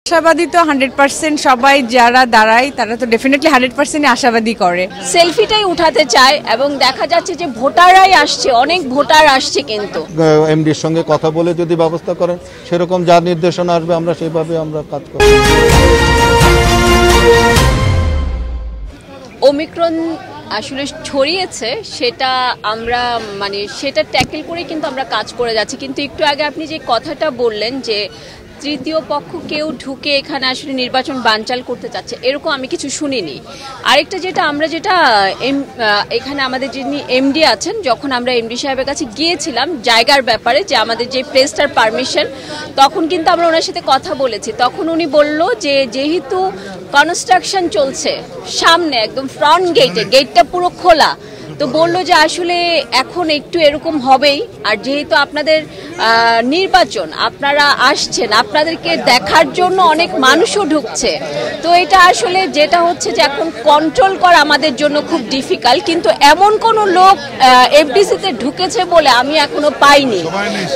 আশাবাদী তো 100% সবাই যারা দাঁড়ায় তারা তো ডেফিনেটলি 100% আশাবাদী করে। সেলফিটাই উঠাতে চায় এবং দেখা যাচ্ছে যে ভোটাররাই আসছে, অনেক ভোটার আসছে। কিন্তু এমডির সঙ্গে কথা বলে যদি ব্যবস্থা করেন সেরকম যা নির্দেশনা আসবে আমরা সেভাবে আমরা কাজ করব। ওমিক্রন আসলে ছড়িয়েছে, সেটা আমরা সেটা ট্যাকেল করে কিন্তু আমরা কাজ করে যাচ্ছি। কিন্তু একটু আগে আপনি যে কথাটা বললেন যে তৃতীয় পক্ষ কেউ ঢুকে এখানে আসলে নির্বাচন বানচাল করতে চাচ্ছে, এরকম আমি কিছু শুনিনি। আরেকটা যেটা এখানে আমাদের যিনি এমডি আছেন, যখন আমরা এমডি সাহেবের কাছে গিয়েছিলাম জায়গার ব্যাপারে যে আমাদের যে প্লেসটার পারমিশন, তখন কিন্তু আমরা ওনার সাথে কথা বলেছি। তখন উনি বলল যে যেহেতু কনস্ট্রাকশন চলছে সামনে একদম ফ্রন্ট গেটটা পুরো খোলা, তো বললো যে আসলে এখন একটু এরকম হবেই। আর যেহেতু আপনাদের নির্বাচন, আপনারা আসছেন, আপনাদেরকে দেখার জন্য অনেক মানুষও ঢুকছে, তো এটা আসলে যেটা হচ্ছে যে এখন কন্ট্রোল করা আমাদের জন্য খুব ডিফিকাল্ট। কিন্তু এমন কোনো লোক এফডিসিতে ঢুকেছে বলে আমি এখনো পাইনি,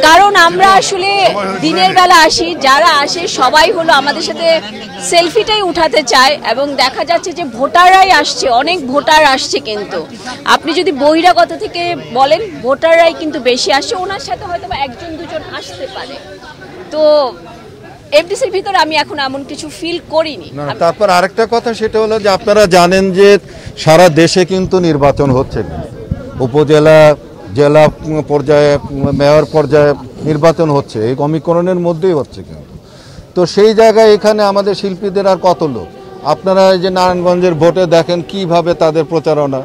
কারণ আমরা আসলে দিনের বেলা আসি, যারা আসে সবাই হলো আমাদের সাথে সেলফিটাই উঠাতে চায় এবং দেখা যাচ্ছে যে ভোটাররাই আসছে, অনেক ভোটার আসছে। কিন্তু আপনি যদি বহিরাগত থেকে বলেন, ভোটাররাই কিন্তু বেশি আসছে, ওনার সাথে হয়তো একজন দুজন আসতে পারে। তো এফডিসির ভিতরে আমি এখন এমন কিছু ফিল করিনি। তারপর আরেকটা কথা, সেটা হলো যে আপনারা জানেন যে সারা দেশে কিন্তু নির্বাচন হচ্ছে, উপজেলা জেলা পর্যায়ে মেয়র পর্যায়ে নির্বাচন হচ্ছে, এই অমিক্রণের মধ্যেই হচ্ছে। কিন্তু তো সেই জায়গায় এখানে আমাদের শিল্পীদের আর কত লোক, আপনারা এই যে নারায়ণগঞ্জের ভোটে দেখেন কিভাবে তাদের প্রচারণা,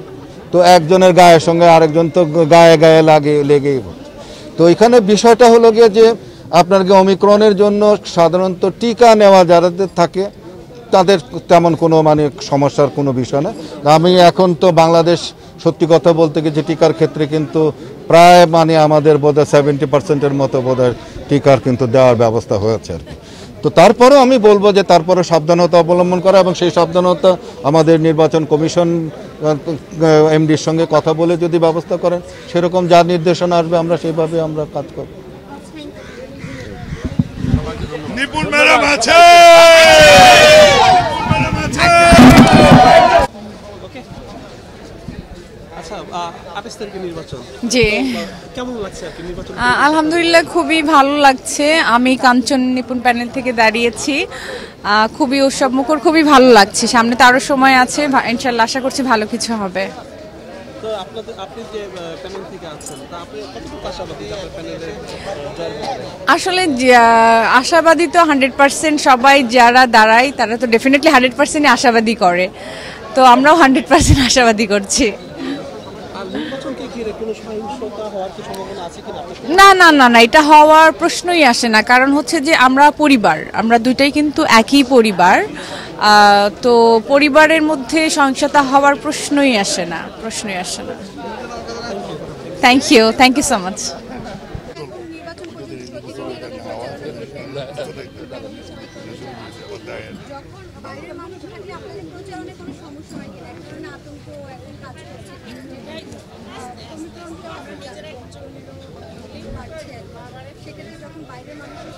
তো একজনের গায়ের সঙ্গে আরেকজন তো গায়ে গায়ে লেগেই হচ্ছে। তো এখানে বিষয়টা হলো গিয়ে যে আপনার অমিক্রণের জন্য সাধারণত টিকা নেওয়া যারা থাকে তাদের তেমন কোনো সমস্যার কোনো বিষয় না। আমি এখন তো বাংলাদেশ সত্যি কথা বলতে গিয়ে যে টিকার ক্ষেত্রে কিন্তু প্রায় আমাদের বোধহয় 70% মতো বোধহয় টিকার কিন্তু দেওয়ার ব্যবস্থা হয়েছে আর কি। তো তারপরেও আমি বলবো যে তারপরে সাবধানতা অবলম্বন করা, এবং সেই সাবধানতা আমাদের নির্বাচন কমিশন এমডির সঙ্গে কথা বলে যদি ব্যবস্থা করেন সেরকম যা নির্দেশনা আসবে আমরা সেভাবে আমরা কাজ করব। নিপুণ ম্যাডাম আছে। জি, আলহামদুলিল্লাহ খুবই ভালো লাগছে। আমি কাঞ্চন নিপুণ প্যানেল থেকে দাঁড়িয়েছি, খুবই উৎসবমুখর, খুবই ভালো লাগছে। সামনে তো আরো সময় আছে, ইনশাআল্লাহ আশা করছি ভালো কিছু হবে। আসলে আশাবাদী তো 100% সবাই যারা দাঁড়ায় তারা তো ডেফিনেটলি 100% আশাবাদী করে, তো আমরাও 100% আশাবাদী করছি। না না না না, এটা হওয়ার প্রশ্নই আসে না, কারণ হচ্ছে যে আমরা দুইটাই কিন্তু একই পরিবার, তো পরিবারের মধ্যে সহিংসতা হওয়ার প্রশ্নই আসে না। Thank you so much. সেক্ষেত্রে যখন বাইরের মানুষ